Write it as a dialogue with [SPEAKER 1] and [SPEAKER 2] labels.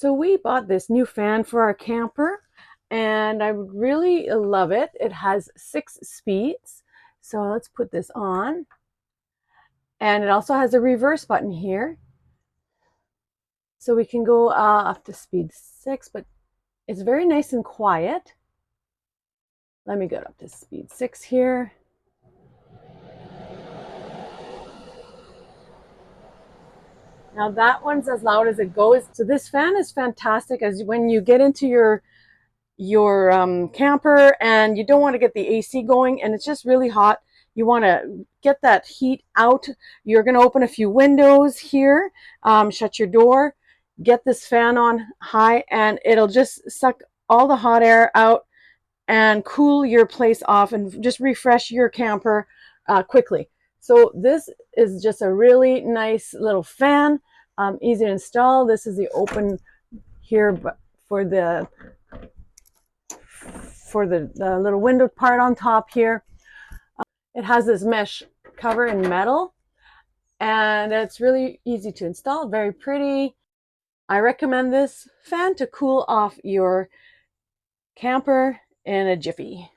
[SPEAKER 1] So we bought this new fan for our camper and I really love it. It has 6 speeds. So let's put this on. And it also has a reverse button here. So we can go up to speed 6, but it's very nice and quiet. Let me go up to speed 6 here. Now that one's as loud as it goes. So this fan is fantastic as when you get into your camper and you don't want to get the AC going and it's just really hot. You want to get that heat out. You're going to open a few windows here, shut your door, get this fan on high, and it'll just suck all the hot air out and cool your place off and just refresh your camper quickly. So this is just a really nice little fan, easy to install. This is the open here for the little window part on top here. It has this mesh cover in metal and it's really easy to install, very pretty. I recommend this fan to cool off your camper in a jiffy.